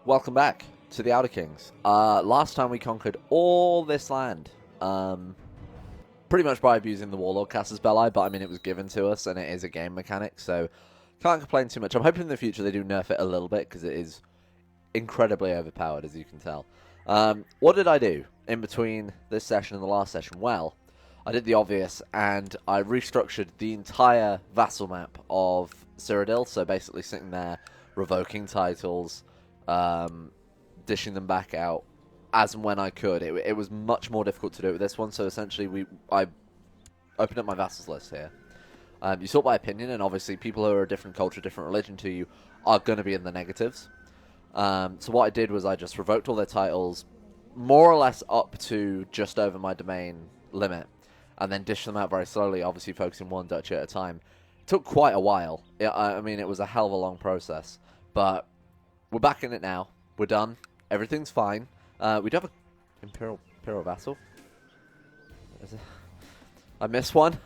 Welcome back to the Outer Kings. Last time we conquered all this land, pretty much by abusing the Warlord Caster's Belli, but I mean it was given to us and it is a game mechanic, so can't complain too much. I'm hoping in the future they do nerf it a little bit because it is incredibly overpowered, as you can tell. What did I do in between this session and the last session? Well, I did the obvious and I restructured the entire vassal map of Cyrodiil, so basically sitting there, revoking titles, dishing them back out as and when I could. It was much more difficult to do it with this one, so essentially I opened up my vassals list here. You sort by opinion, and obviously people who are a different culture, different religion to you are going to be in the negatives. So what I did was I just revoked all their titles, more or less up to just over my domain limit, and then dished them out very slowly, obviously focusing one duchy at a time. It took quite a while. I mean, it was a hell of a long process, but we're back in it now. We're done. Everything's fine. We do have an Imperial vassal. I missed one.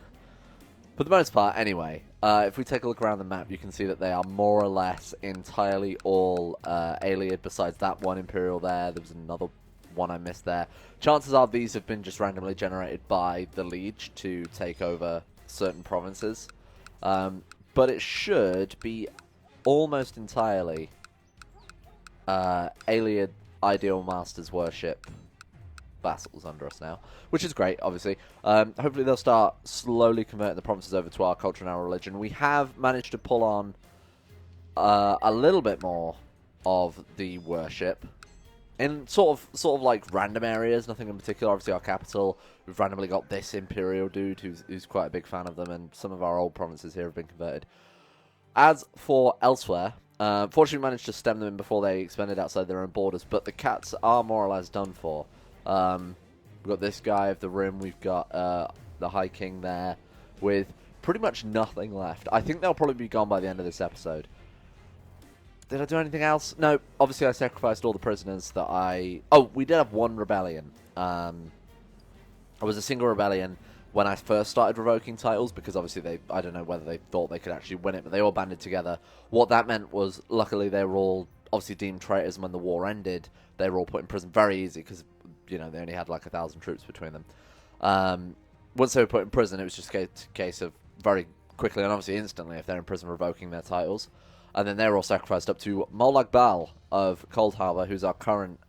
For the most part, anyway, if we take a look around the map, you can see that they are more or less entirely all Ayleid, besides that one Imperial there. There was another one I missed there. Chances are these have been just randomly generated by the Liege to take over certain provinces. But it should be almost entirely Ayleid Ideal Masters Worship vassals under us now, which is great, obviously. Hopefully they'll start slowly converting the provinces over to our culture and our religion. We have managed to pull on a little bit more of the worship in sort of like random areas, nothing in particular. Obviously our capital, we've randomly got this Imperial dude who's quite a big fan of them, and some of our old provinces here have been converted. As for elsewhere, fortunately we managed to stem them in before they expanded outside their own borders, but the cats are more or less done for. We've got this guy of the Rim, we've got the High King there, with pretty much nothing left. I think they'll probably be gone by the end of this episode. Did I do anything else? No, obviously I sacrificed all the prisoners that I... Oh, we did have one rebellion. It was a single rebellion when I first started revoking titles, because obviously I don't know whether they thought they could actually win it, but they all banded together. What that meant was, luckily they were all obviously deemed traitors, and when the war ended, they were all put in prison very easy, because, you know, they only had like 1,000 troops between them. Once they were put in prison, it was just a case of very quickly, and obviously instantly, if they're in prison, revoking their titles. And then they were all sacrificed up to Molag Bal of Cold Harbour, who's our current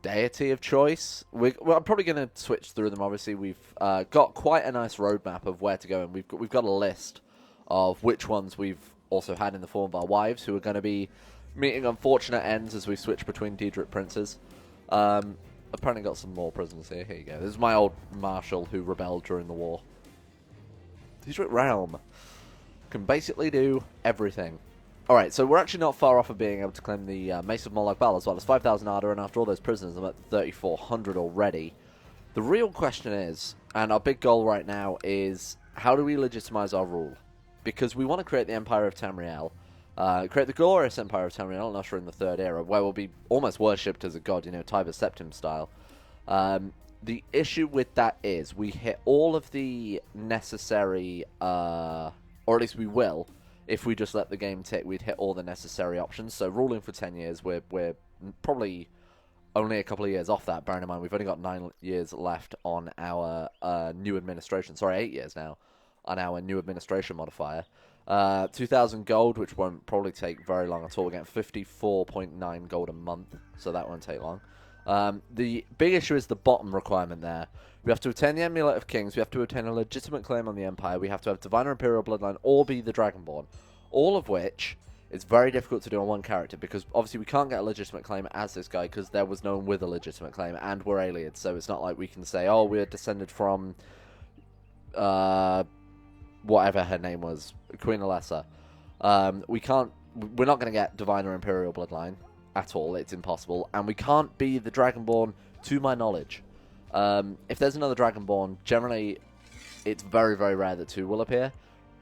deity of choice. I'm probably going to switch through them. Obviously, we've got quite a nice roadmap of where to go, and we've got a list of which ones we've also had in the form of our wives, who are going to be meeting unfortunate ends as we switch between Daedric princes. Apparently got some more prisoners here. Here you go. This is my old marshal who rebelled during the war. Daedric Realm can basically do everything. Alright, so we're actually not far off of being able to claim the Mace of Molag Bal as well. There's 5,000 Ardor, and after all those prisoners, I'm at 3,400 already. The real question is, and our big goal right now is, how do we legitimize our rule? Because we want to create the Empire of Tamriel, create the glorious Empire of Tamriel and usher in the Third Era, where we'll be almost worshipped as a god, you know, Tiber Septim style. The issue with that is, we hit all of the necessary, or at least we will, if we just let the game tick, we'd hit all the necessary options. So ruling for 10 years, we're probably only a couple of years off that, bearing in mind we've only got 9 years left on our new administration. Sorry, 8 years now on our new administration modifier. 2,000 gold, which won't probably take very long at all. We're getting 54.9 gold a month, so that won't take long. The big issue is the bottom requirement there. We have to attain the Amulet of Kings, we have to obtain a legitimate claim on the Empire, we have to have Divine or Imperial Bloodline, or be the Dragonborn. All of which is very difficult to do on one character, because obviously we can't get a legitimate claim as this guy, because there was no one with a legitimate claim, and we're Ayleid, so it's not like we can say, oh, we're descended from, whatever her name was, Queen Alessa. We're not going to get Divine or Imperial Bloodline at all, it's impossible, and we can't be the Dragonborn, to my knowledge. If there's another Dragonborn, generally it's very, very rare that 2 will appear,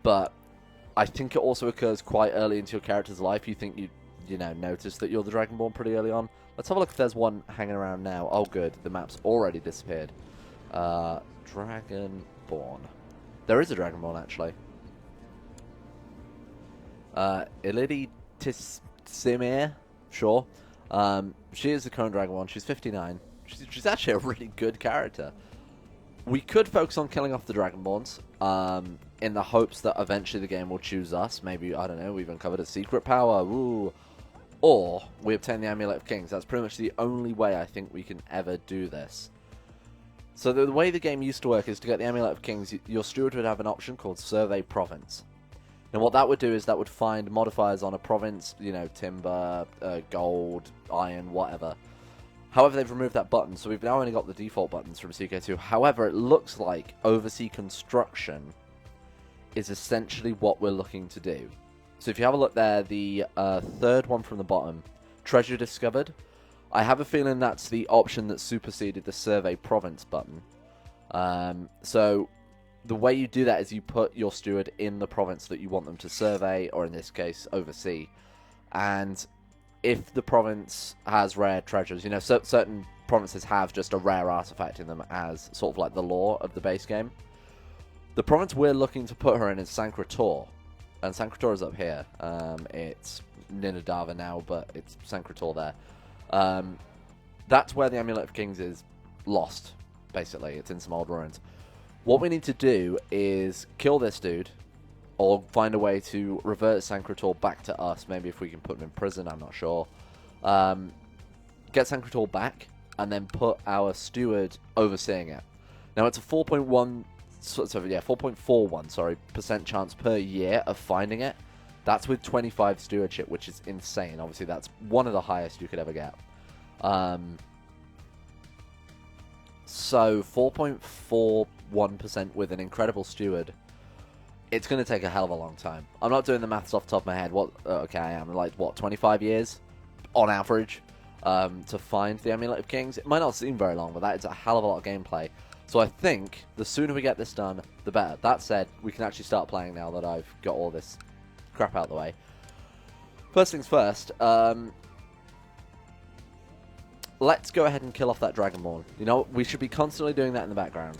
but I think it also occurs quite early into your character's life. You think you know, notice that you're the Dragonborn pretty early on. Let's have a look if there's one hanging around now. Oh good, the map's already disappeared. Dragonborn. There is a Dragonborn actually. Ilidi Tisimir sure. She is the current Dragonborn. She's 59. She's actually a really good character. We could focus on killing off the Dragonborns, in the hopes that eventually the game will choose us. Maybe, I don't know, we've uncovered a secret power. Ooh. Or we obtain the Amulet of Kings. That's pretty much the only way I think we can ever do this. So the way the game used to work is to get the Amulet of Kings, your steward would have an option called Survey Province. And what that would do is that would find modifiers on a province, you know, timber, gold, iron, whatever. However, they've removed that button, so we've now only got the default buttons from CK2. However, it looks like Oversea Construction is essentially what we're looking to do. So if you have a look there, the third one from the bottom, Treasure Discovered, I have a feeling that's the option that superseded the Survey Province button. So the way you do that is you put your steward in the province that you want them to survey, or in this case, oversee. And if the province has rare treasures, you know, certain provinces have just a rare artifact in them as sort of like the lore of the base game. The province we're looking to put her in is Sancretor. And Sancretor is up here. It's Ninadava now, but it's Sancretor there. That's where the Amulet of Kings is lost, basically. It's in some old ruins. What we need to do is kill this dude, or find a way to revert Sancretor back to us. Maybe if we can put him in prison, I'm not sure. Get Sancretor back, and then put our steward overseeing it. Now it's a 4.41% chance per year of finding it. That's with 25 stewardship, which is insane. Obviously, that's one of the highest you could ever get. So 4.41% with an incredible steward. It's going to take a hell of a long time. I'm not doing the maths off the top of my head. Okay, I am. Like, what, 25 years on average to find the Amulet of Kings? It might not seem very long, but that is a hell of a lot of gameplay. So I think the sooner we get this done, the better. That said, we can actually start playing now that I've got all this crap out of the way. First things first, let's go ahead and kill off that Dragonborn. You know, we should be constantly doing that in the background.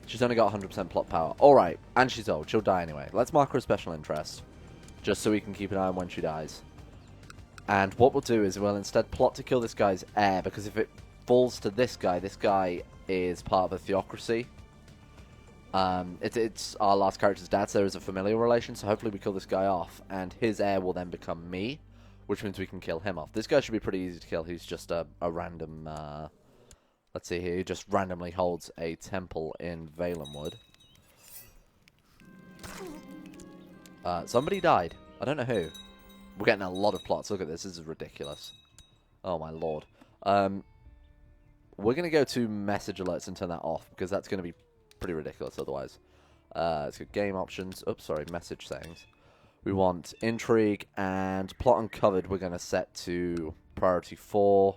She's only got 100% plot power. Alright, and she's old. She'll die anyway. Let's mark her as special interest, just so we can keep an eye on when she dies. And what we'll do is we'll instead plot to kill this guy's heir, because if it falls to this guy is part of a theocracy. It's our last character's dad, so there is a familial relation, so hopefully we kill this guy off, and his heir will then become me, which means we can kill him off. This guy should be pretty easy to kill. He's just a random, let's see here, he just randomly holds a temple in Valenwood. Somebody died. I don't know who. We're getting a lot of plots. Look at this. This is ridiculous. Oh, my lord. We're going to go to message alerts and turn that off, because that's going to be pretty ridiculous otherwise. Let's go game options. Oops, sorry, message settings. We want intrigue and plot uncovered. We're going to set to priority 4.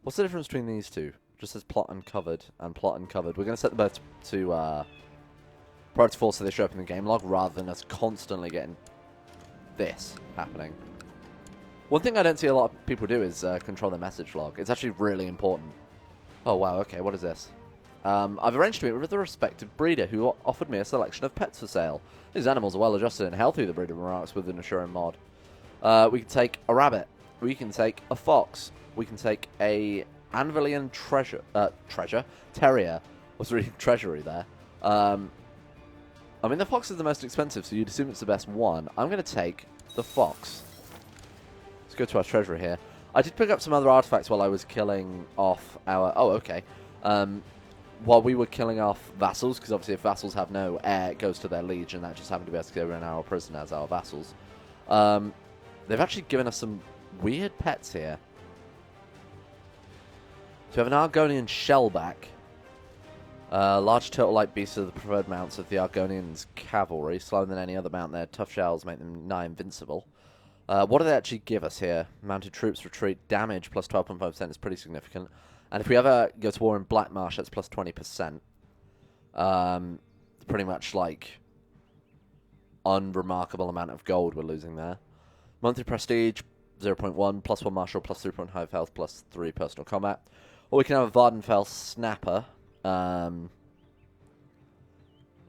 What's the difference between these two? Just says plot uncovered and plot uncovered. We're going to set them both to priority 4 so they show up in the game log, rather than us constantly getting this happening. One thing I don't see a lot of people do is control their message log. It's actually really important. Oh, wow, okay, what is this? I've arranged to meet with a respected breeder who offered me a selection of pets for sale. These animals are well adjusted and healthy, the breeder remarks with an assuring mod. We can take a rabbit. We can take a fox. We can take a Anvilian terrier. I was reading treasury there. I mean, the fox is the most expensive, so you'd assume it's the best one. I'm going to take the fox. Let's go to our treasury here. I did pick up some other artifacts while I was killing off our... Oh, okay. While we were killing off vassals, because obviously if vassals have no heir, it goes to their liege, and that just happened to be us because they were in our prison as our vassals. They've actually given us some weird pets here. So we have an Argonian shellback. Large turtle-like beasts are the preferred mounts of the Argonians' cavalry. Slower than any other mount, their tough shells make them nigh invincible. What do they actually give us here? Mounted troops retreat damage plus 12.5% is pretty significant. And if we ever go to war in Black Marsh, that's plus 20%. Pretty much like unremarkable amount of gold we're losing there. Monthly prestige, 0.1, plus 1 martial, plus 3.5 health, plus 3 personal combat. Or we can have a Vardenfell snapper.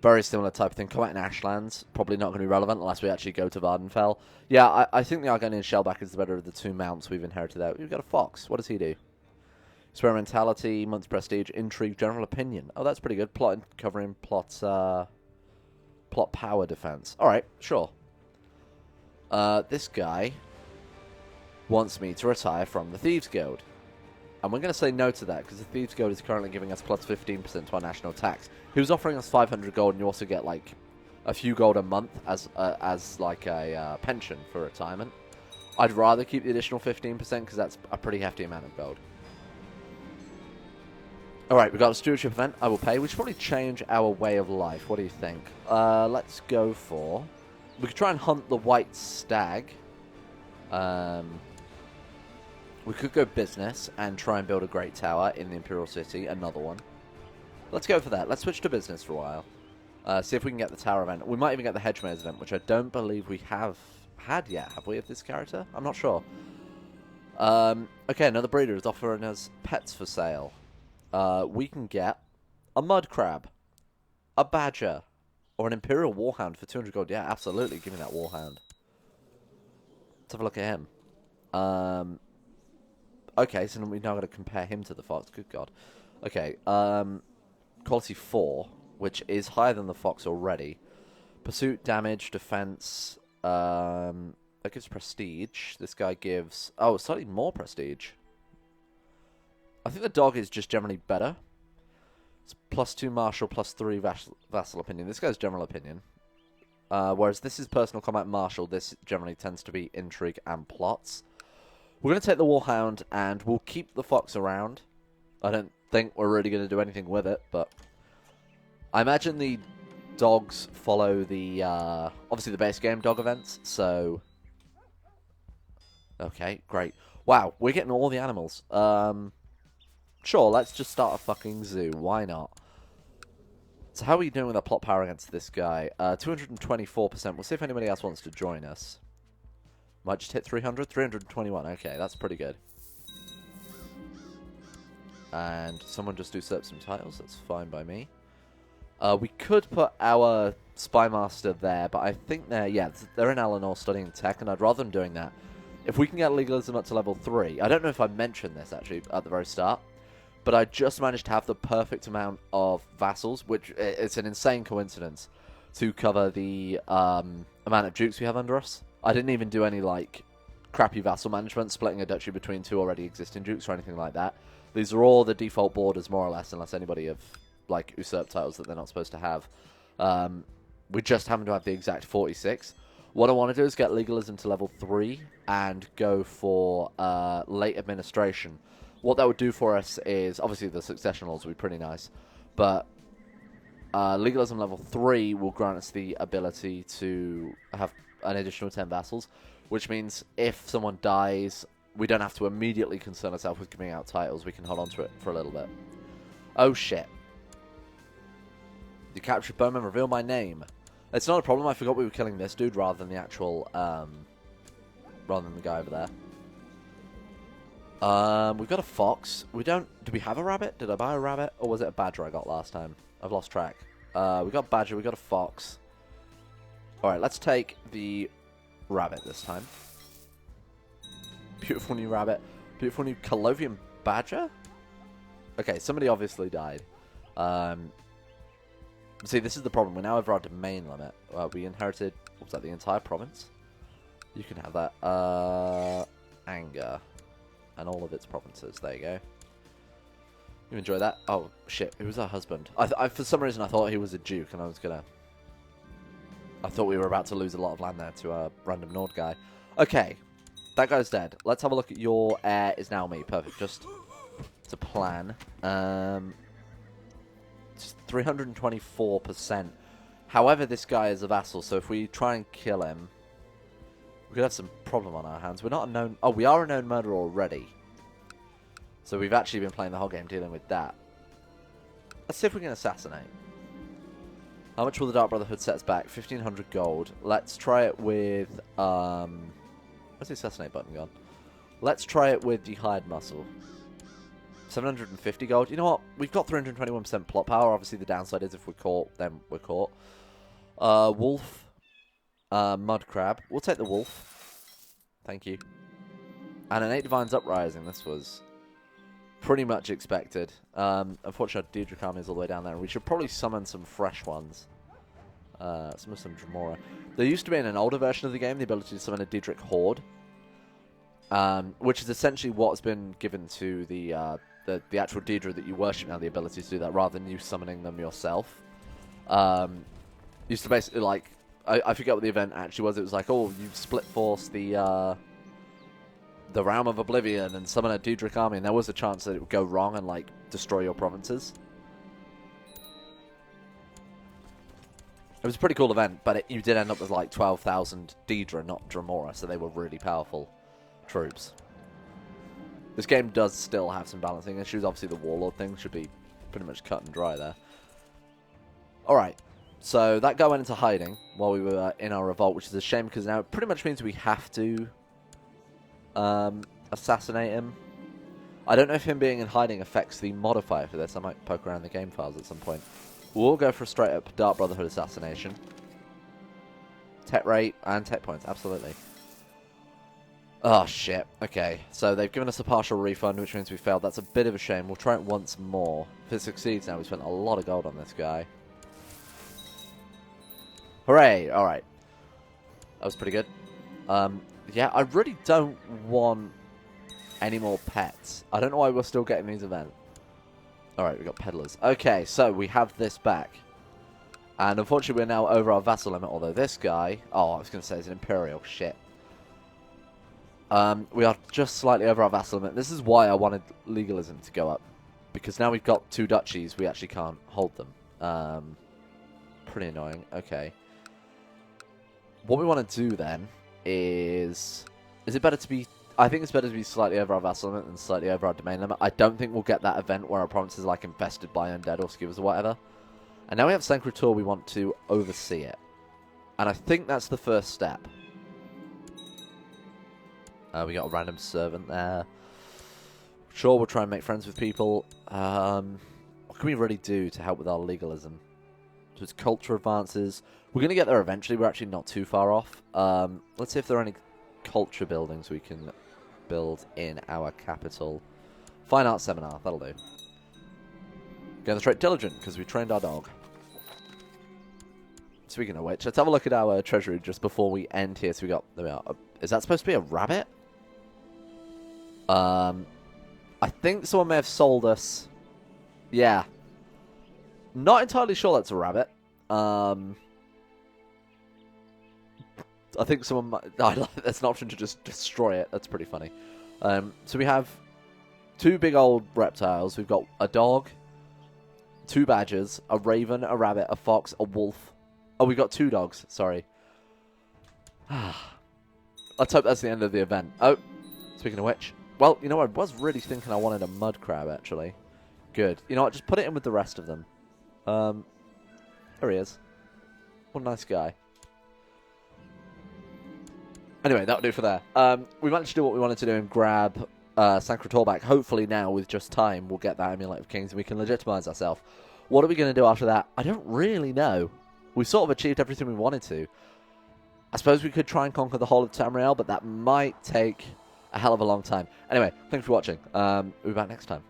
Very similar type of thing. Combat in Ashlands, probably not going to be relevant unless we actually go to Vardenfell. Yeah, I think the Argonian Shellback is the better of the two mounts we've inherited out. We've got a Fox. What does he do? Experimentality, Month's Prestige, Intrigue, General Opinion. Oh, that's pretty good. Plot and covering, plot power defense. Alright, sure. This guy wants me to retire from the Thieves Guild. And we're going to say no to that, because the Thieves Guild is currently giving us plus 15% to our national tax. He was offering us 500 gold, and you also get, like, a few gold a month as like, a pension for retirement. I'd rather keep the additional 15%, because that's a pretty hefty amount of gold. Alright, we've got a stewardship event. I will pay. We should probably change our way of life. What do you think? Let's go for... We could try and hunt the white stag. We could go business and try and build a great tower in the Imperial City. Another one. Let's go for that. Let's switch to business for a while. See if we can get the tower event. We might even get the hedge maze event, which I don't believe we have had yet. Have we, of this character? I'm not sure. Okay, another breeder is offering us pets for sale. We can get a mud crab, a badger, or an Imperial Warhound for 200 gold. Yeah, absolutely. Give me that Warhound. Let's have a look at him. Okay, so we've now got to compare him to the Fox. Good God. Okay, quality 4, which is higher than the Fox already. Pursuit, damage, defense. That gives prestige. This guy gives... Oh, slightly more prestige. I think the dog is just generally better. It's +2 martial, +3 vassal opinion. This guy's general opinion. Whereas this is personal combat martial. This generally tends to be intrigue and plots. We're going to take the Warhound, and we'll keep the Fox around. I don't think we're really going to do anything with it, but... I imagine the dogs follow the, obviously the base game dog events, so... Okay, great. Wow, we're getting all the animals. Sure, let's just start a fucking zoo. Why not? So how are we doing with our plot power against this guy? 224%. We'll see if anybody else wants to join us. Might just hit 300. 321. Okay, that's pretty good. And someone just usurped some tiles. That's fine by me. We could put our Spy Master there, but I think they're in Eleanor studying tech, and I'd rather them doing that. If we can get legalism up to level 3, I don't know if I mentioned this actually at the very start, but I just managed to have the perfect amount of vassals, which it's an insane coincidence, to cover the amount of dukes we have under us. I didn't even do any, like, crappy vassal management, splitting a duchy between 2 already existing dukes or anything like that. These are all the default borders, more or less, unless anybody have, like, usurped titles that they're not supposed to have. We just happen to have the exact 46. What I want to do is get legalism to level 3 and go for late administration. What that would do for us is, obviously the succession laws would be pretty nice, but legalism level 3 will grant us the ability to have an additional 10 vassals, which means if someone dies, we don't have to immediately concern ourselves with giving out titles. We can hold on to it for a little bit. Oh shit. The captured bowman reveal my name. It's not a problem. I forgot we were killing this dude rather than the actual, rather than the guy over there. We've got a fox. Do we have a rabbit? Did I buy a rabbit? Or was it a badger I got last time? I've lost track. We got a badger, we got a fox. Alright, let's take the rabbit this time. Beautiful new rabbit. Beautiful new Colovian badger? Okay, somebody obviously died. See, this is the problem. We now have our domain limit. We inherited, what was that, the entire province? You can have that. Anger. And all of its provinces. There you go. You enjoy that? Oh, shit. Who was our husband? For some reason, I thought he was a duke, and I was gonna... I thought we were about to lose a lot of land there to a random Nord guy. Okay. That guy's dead. Let's have a look at your heir is now me. Perfect. Just to plan. It's 324%. However, this guy is a vassal, so if we try and kill him, we could have some problem on our hands. We're not a known... Oh, we are a known murderer already. So we've actually been playing the whole game dealing with that. Let's see if we can assassinate. How much will the Dark Brotherhood set us back? 1,500 gold. Let's try it with... Where's the assassinate button gone? Let's try it with the hired muscle. 750 gold. You know what? We've got 321% plot power. Obviously, the downside is if we're caught, then we're caught. Wolf. Mud crab. We'll take the wolf. Thank you. And an 8 Divines Uprising. This was pretty much expected. Unfortunately, Daedric army is all the way down there. We should probably summon some fresh ones. Summon some Dremora. There used to be in an older version of the game the ability to summon a Daedric horde. Which is essentially what's been given to the actual Daedra that you worship now, the ability to do that, rather than you summoning them yourself. Used to basically, like, I forget what the event actually was. It was like, oh, you split force the Realm of Oblivion and summon a Daedric army, and there was a chance that it would go wrong and, like, destroy your provinces. It was a pretty cool event, but you did end up with, like, 12,000 Daedra, not Dremora, so they were really powerful troops. This game does still have some balancing issues. Obviously, the Warlord thing should be pretty much cut and dry there. Alright, so that guy went into hiding while we were in our revolt, which is a shame because now it pretty much means we have to assassinate him. I don't know if him being in hiding affects the modifier for this. I might poke around the game files at some point. We'll go for a straight up Dark Brotherhood assassination. Tech rate and tech points, absolutely. Oh, shit. Okay, so they've given us a partial refund, which means we failed. That's a bit of a shame. We'll try it once more. If it succeeds now, we spent a lot of gold on this guy. Hooray! Alright. That was pretty good. Yeah, I really don't want any more pets. I don't know why we're still getting these events. Alright, we've got peddlers. Okay, so we have this back. And unfortunately, we're now over our vassal limit, although this guy... Oh, I was going to say it's an imperial. Shit. We are just slightly over our vassal limit. This is why I wanted legalism to go up. Because now we've got 2 duchies, we actually can't hold them. Pretty annoying. Okay. What we want to do then is... Is it better to be... I think it's better to be slightly over our vassal limit than slightly over our domain limit. I don't think we'll get that event where our province is like infested by undead or skewers or whatever. And now we have Sanctuary, we want to oversee it. And I think that's the first step. We got a random servant there. Sure, we'll try and make friends with people. What can we really do to help with our legalism? So it's culture advances. We're going to get there eventually. We're actually not too far off. Let's see if there are any culture buildings we can build in our capital. Fine Arts Seminar, that'll do. Going straight diligent, because we trained our dog. Speaking of which, let's have a look at our treasury just before we end here. So we got, there we are. Is that supposed to be a rabbit? I think someone may have sold us. Yeah. Not entirely sure that's a rabbit. I think someone might... That's an option to just destroy it. That's pretty funny. So we have 2 big old reptiles. We've got a dog, 2 badgers, a raven, a rabbit, a fox, a wolf. Oh, we got 2 dogs. Sorry. Let's hope that's the end of the event. Oh, speaking of which. Well, you know, I was really thinking I wanted a mud crab, actually. Good. You know what? Just put it in with the rest of them. There he is. What a nice guy. Anyway, that'll do for there. We managed to do what we wanted to do and grab Sanctuary back. Hopefully now, with just time, we'll get that Amulet of Kings and we can legitimize ourselves. What are we going to do after that? I don't really know. We sort of achieved everything we wanted to. I suppose we could try and conquer the whole of Tamriel, but that might take a hell of a long time. Anyway, thanks for watching. We'll be back next time.